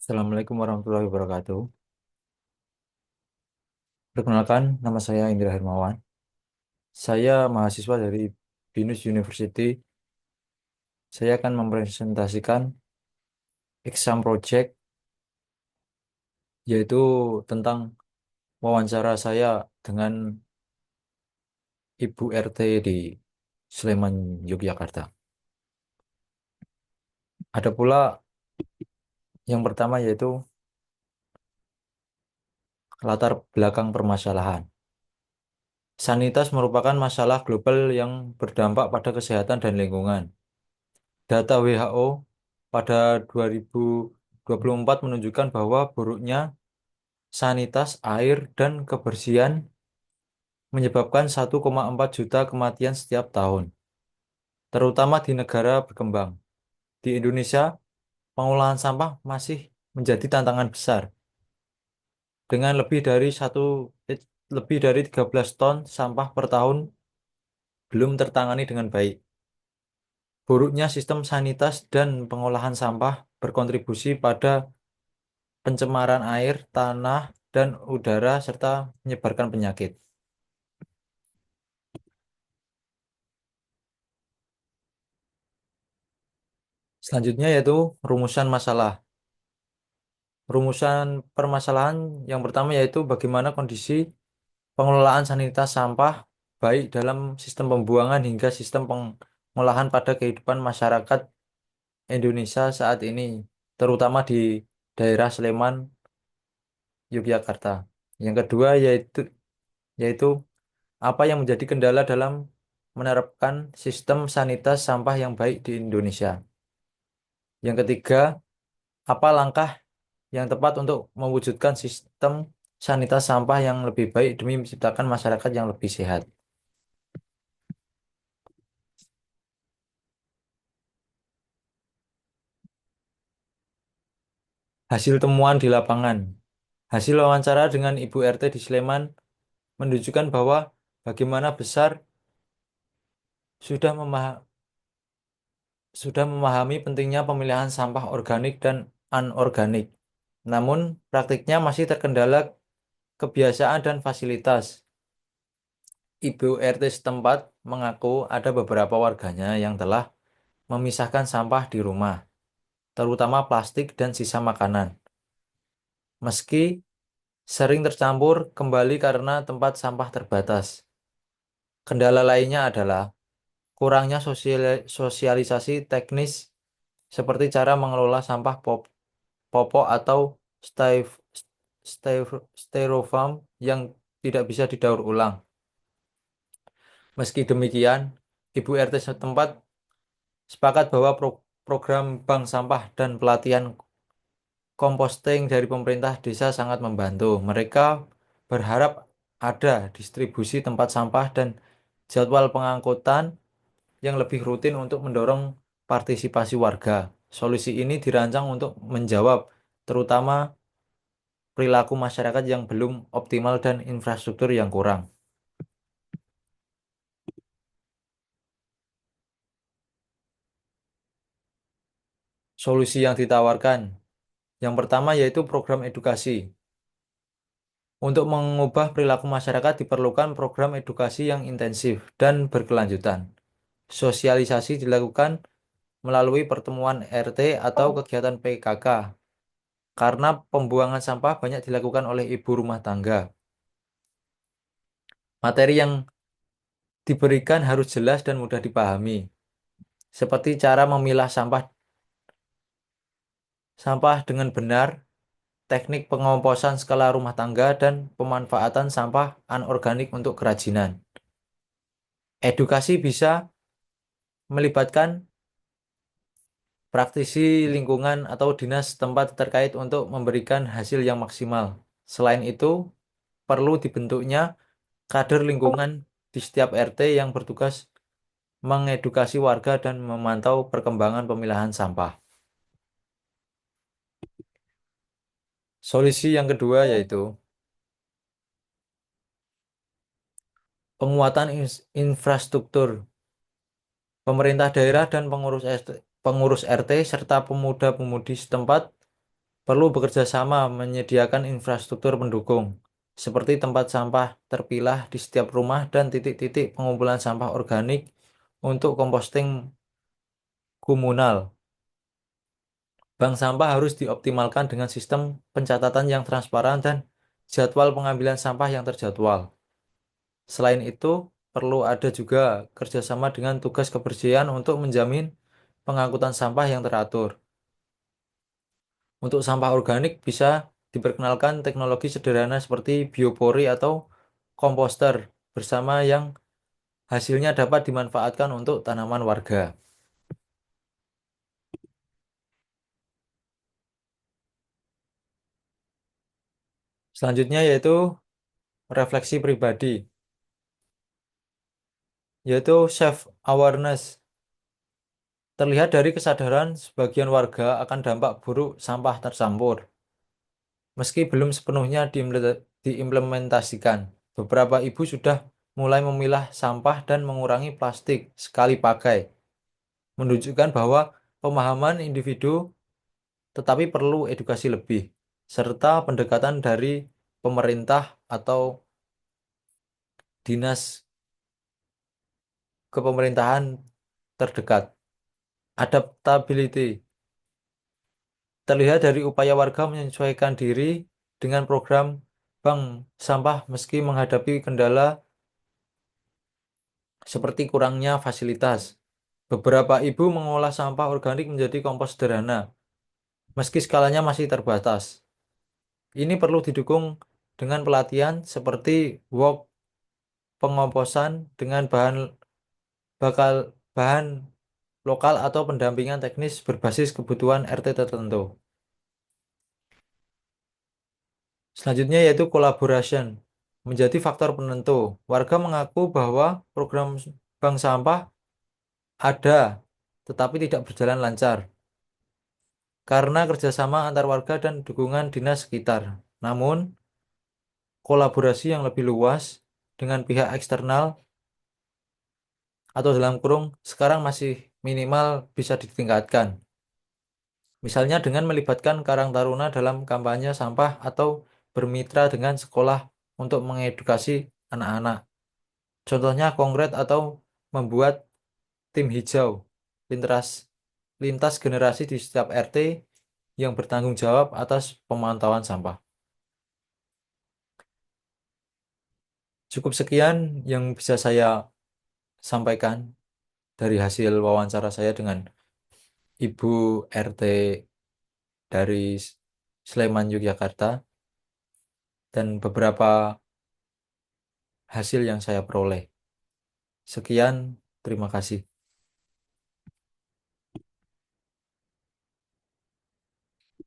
Assalamualaikum warahmatullahi wabarakatuh. Perkenalkan, nama saya Indra Hermawan. Saya mahasiswa dari BINUS University. Saya akan mempresentasikan exam project, yaitu tentang wawancara saya dengan Ibu RT di Sleman, Yogyakarta. Ada pula yang pertama yaitu latar belakang permasalahan. Sanitas merupakan masalah global yang berdampak pada kesehatan dan lingkungan. Data WHO pada 2024 menunjukkan bahwa buruknya sanitas air dan kebersihan menyebabkan 1,4 juta kematian setiap tahun, terutama di negara berkembang. Di Indonesia, pengolahan sampah masih menjadi tantangan besar, dengan lebih dari 13 ton sampah per tahun belum tertangani dengan baik. Buruknya sistem sanitas dan pengolahan sampah berkontribusi pada pencemaran air, tanah, dan udara serta menyebarkan penyakit. Selanjutnya yaitu rumusan masalah. Rumusan permasalahan yang pertama yaitu bagaimana kondisi pengelolaan sanitasi sampah baik dalam sistem pembuangan hingga sistem pengolahan pada kehidupan masyarakat Indonesia saat ini, terutama di daerah Sleman, Yogyakarta. Yang kedua yaitu apa yang menjadi kendala dalam menerapkan sistem sanitasi sampah yang baik di Indonesia. Yang ketiga, apa langkah yang tepat untuk mewujudkan sistem sanitasi sampah yang lebih baik demi menciptakan masyarakat yang lebih sehat. Hasil temuan di lapangan. Hasil wawancara dengan Ibu RT di Sleman menunjukkan bahwa bagaimana besar sudah memah- sudah memahami pentingnya pemilihan sampah organik dan anorganik. Namun, praktiknya masih terkendala kebiasaan dan fasilitas. Ibu RT setempat mengaku ada beberapa warganya yang telah memisahkan sampah di rumah, terutama plastik dan sisa makanan. Meski sering tercampur kembali karena tempat sampah terbatas. Kendala lainnya adalah kurangnya sosialisasi teknis seperti cara mengelola sampah popok atau styf- styrofoam yang tidak bisa didaur ulang. Meski demikian, Ibu RT setempat sepakat bahwa program bank sampah dan pelatihan composting dari pemerintah desa sangat membantu. Mereka berharap ada distribusi tempat sampah dan jadwal pengangkutan yang lebih rutin untuk mendorong partisipasi warga. Solusi ini dirancang untuk menjawab terutama perilaku masyarakat yang belum optimal dan infrastruktur yang kurang. Solusi yang ditawarkan. Yang pertama yaitu program edukasi. Untuk mengubah perilaku masyarakat diperlukan program edukasi yang intensif dan berkelanjutan. Sosialisasi dilakukan melalui pertemuan RT atau kegiatan PKK karena pembuangan sampah banyak dilakukan oleh ibu rumah tangga. Materi yang diberikan harus jelas dan mudah dipahami, seperti cara memilah sampah sampah dengan benar, teknik pengomposan skala rumah tangga, dan pemanfaatan sampah anorganik untuk kerajinan. Edukasi bisa melibatkan praktisi lingkungan atau dinas setempat terkait untuk memberikan hasil yang maksimal. Selain itu, perlu dibentuknya kader lingkungan di setiap RT yang bertugas mengedukasi warga dan memantau perkembangan pemilahan sampah. Solusi yang kedua yaitu penguatan infrastruktur. Pemerintah daerah dan pengurus RT serta pemuda-pemudi setempat perlu bekerja sama menyediakan infrastruktur pendukung, seperti tempat sampah terpilah di setiap rumah dan titik-titik pengumpulan sampah organik untuk komposting komunal. Bank sampah harus dioptimalkan dengan sistem pencatatan yang transparan dan jadwal pengambilan sampah yang terjadwal. Selain itu, perlu ada juga kerjasama dengan tugas kebersihan untuk menjamin pengangkutan sampah yang teratur. Untuk sampah organik bisa diperkenalkan teknologi sederhana seperti biopori atau komposter bersama yang hasilnya dapat dimanfaatkan untuk tanaman warga. Selanjutnya yaitu refleksi pribadi, yaitu self awareness. Terlihat dari kesadaran sebagian warga akan dampak buruk sampah tercampur. Meski belum sepenuhnya diimplementasikan, beberapa ibu sudah mulai memilah sampah dan mengurangi plastik sekali pakai, menunjukkan bahwa pemahaman individu tetapi perlu edukasi lebih, serta pendekatan dari pemerintah atau dinas kepemerintahan terdekat. Adaptability terlihat dari upaya warga menyesuaikan diri dengan program bank sampah meski menghadapi kendala seperti kurangnya fasilitas. Beberapa ibu mengolah sampah organik menjadi kompos sederhana, meski skalanya masih terbatas. Ini perlu didukung dengan pelatihan seperti work pengomposan dengan bakal bahan lokal atau pendampingan teknis berbasis kebutuhan RT tertentu. Selanjutnya yaitu collaboration menjadi faktor penentu. Warga mengaku bahwa program bank sampah ada, tetapi tidak berjalan lancar karena kerjasama antar warga dan dukungan dinas sekitar. Namun, kolaborasi yang lebih luas dengan pihak eksternal atau dalam kurung sekarang masih minimal bisa ditingkatkan. Misalnya dengan melibatkan Karang Taruna dalam kampanye sampah atau bermitra dengan sekolah untuk mengedukasi anak-anak. Contohnya konkret atau membuat tim hijau lintas lintas generasi di setiap RT yang bertanggung jawab atas pemantauan sampah. Cukup sekian yang bisa saya sampaikan dari hasil wawancara saya dengan Ibu RT dari Sleman, Yogyakarta, dan beberapa hasil yang saya peroleh. Sekian, terima kasih.